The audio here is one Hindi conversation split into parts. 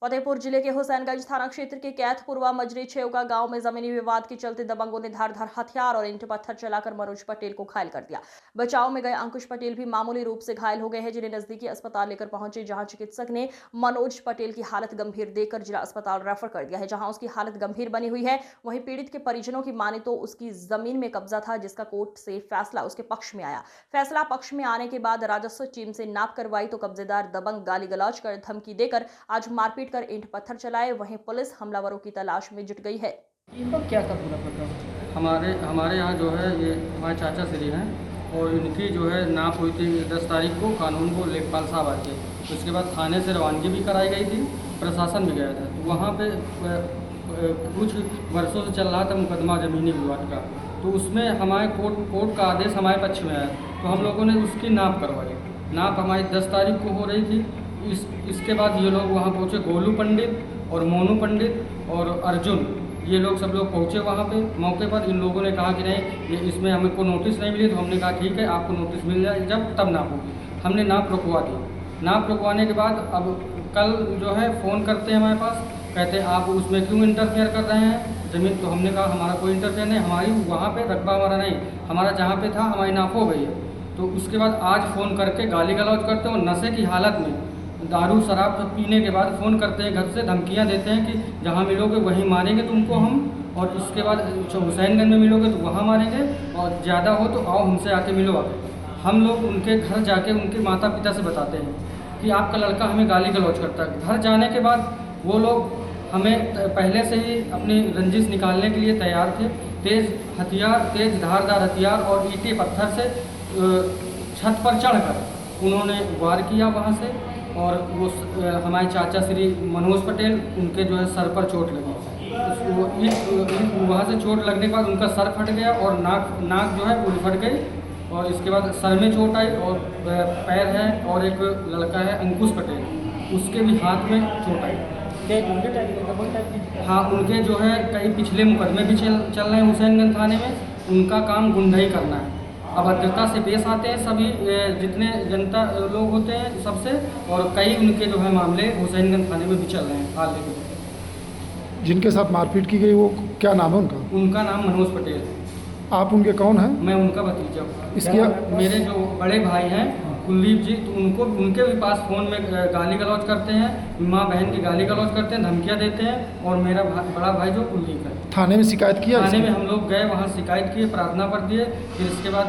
फतेहपुर जिले के हुसैनगंज थाना क्षेत्र के कैथपुरवा मजरी छेवका गांव में जमीनी विवाद के चलते दबंगों ने धारदार हथियार और ईंट पत्थर चलाकर मनोज पटेल को घायल कर दिया। बचाव में गए अंकुश पटेल भी मामूली रूप से घायल हो गए हैं, जिन्हें नजदीकी अस्पताल लेकर पहुंचे, जहां चिकित्सक ने मनोज पटेल की हालत गंभीर देखकर जिला अस्पताल रेफर कर दिया है, जहां उसकी हालत गंभीर बनी हुई है। वहीं पीड़ित के परिजनों की माने तो उसकी जमीन में कब्जा था, जिसका कोर्ट से फैसला उसके पक्ष में आया। फैसला पक्ष में आने के बाद राजस्व टीम से नाप करवाई तो कब्जेदार दबंग गाली गलौज कर धमकी देकर आज मारपीट कर ईंट पत्थर चलाए। वहीं पुलिस हमलावरों की तलाश में जुट गई है। इनको क्या था पूरा पता? हमारे यहाँ जो है ये हमारे चाचा श्री हैं और इनकी जो है नाप हुई थी 10 तारीख को कानून को लेखपाल साहब आए थे। उसके बाद थाने से रवानगी भी कराई गई थी, प्रशासन भी गया था। तो वहाँ पे कुछ वर्षों से चल रहा था मुकदमा ज़मीनी विवाद का, तो उसमें हमारे कोर्ट का आदेश हमारे पक्ष में आया, तो हम लोगों ने उसकी नाप करवाई। नाप हमारी 10 तारीख को हो रही थी। इसके बाद ये लोग वहाँ पहुँचे, गोलू पंडित और मोनू पंडित और अर्जुन, ये लोग सब लोग पहुँचे वहाँ पे मौके पर। इन लोगों ने कहा कि नहीं, ये इसमें हमें को नोटिस नहीं मिली, तो हमने कहा ठीक है, आपको नोटिस मिल जाए जब तब नाप होगी। हमने नाप रुकवा दी। नाप रुकवाने के बाद अब कल जो है फ़ोन करते हैं हमारे पास, कहते आप उसमें क्यों इंटरफेयर कर रहे हैं ज़मीन। तो हमने कहा हमारा कोई इंटरफेयर नहीं, हमारी वहाँ पे रकबा हमारा नहीं, हमारा जहाँ पे था हमारी नाप हो गई है। तो उसके बाद आज फ़ोन करके गाली गलौज करते हैं और नशे की हालत में, दारू शराब पीने के बाद फ़ोन करते हैं घर से, धमकियाँ देते हैं कि जहाँ मिलोगे वहीं मारेंगे तुमको हम, और इसके बाद हुसैनगंज में मिलोगे तो वहाँ मारेंगे, और ज़्यादा हो तो आओ हमसे आके मिलो आके। हम लोग उनके घर जाके उनके माता पिता से बताते हैं कि आपका लड़का हमें गाली गलौज करता है। घर जाने के बाद वो लोग हमें पहले से ही अपनी रंजिश निकालने के लिए तैयार थे। तेज़ धारदार हथियार और ईंटें पत्थर से छत पर चढ़कर उन्होंने वार किया वहाँ से, और वो हमारे चाचा श्री मनोज पटेल, उनके जो है सर पर चोट लगी। वहाँ से चोट लगने के बाद उनका सर फट गया और नाक जो है वो फट गई, और इसके बाद सर में चोट आई, और पैर है, और एक लड़का है अंकुश पटेल, उसके भी हाथ में चोट आई। हाँ, उनके जो है कई पिछले मुकदमे भी चल रहे हैं हुसैनगंज थाने में। उनका काम गुंडाई करना है, अभद्रता से पेश आते हैं सभी जितने जनता लोग होते हैं सबसे, और कई उनके जो है मामले हुसैनगंज थाने में भी चल रहे हैं हाल में। जिनके साथ मारपीट की गई वो क्या नाम है उनका? उनका नाम मनोज पटेल। आप उनके कौन हैं? मैं उनका भतीजा हूँ। इसके मेरे जो बड़े भाई हैं कुलदीप जी, तो उनके भी पास फ़ोन में गाली गलौज करते हैं, माँ बहन की गाली गलौज करते हैं, धमकियाँ देते हैं, और मेरा बड़ा भाई जो कुलदीप है। थाने में शिकायत किया? थाने में हम लोग गए, वहाँ शिकायत किए, प्रार्थना पर दिए, फिर इसके बाद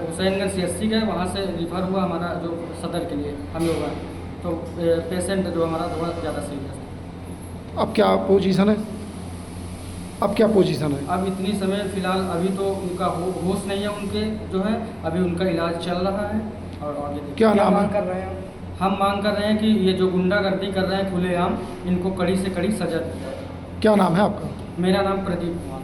हुसैनगंज CSC गए, वहाँ से रिफ़र हुआ हमारा जो सदर के लिए हम लोग हैं। तो पेशेंट जो हमारा थोड़ा ज़्यादा सीरियस है। अब क्या पोजीशन है? अब इतनी समय फ़िलहाल अभी तो उनका होश नहीं है, उनके जो है अभी उनका इलाज चल रहा है। और आगे क्या नाम मांग कर रहे हैं? हम मांग कर रहे हैं कि ये जो गुंडागर्दी कर रहे हैं खुलेआम, इनको कड़ी से कड़ी सजा दी जाए। क्या नाम है आपका? मेरा नाम प्रदीप कुमार।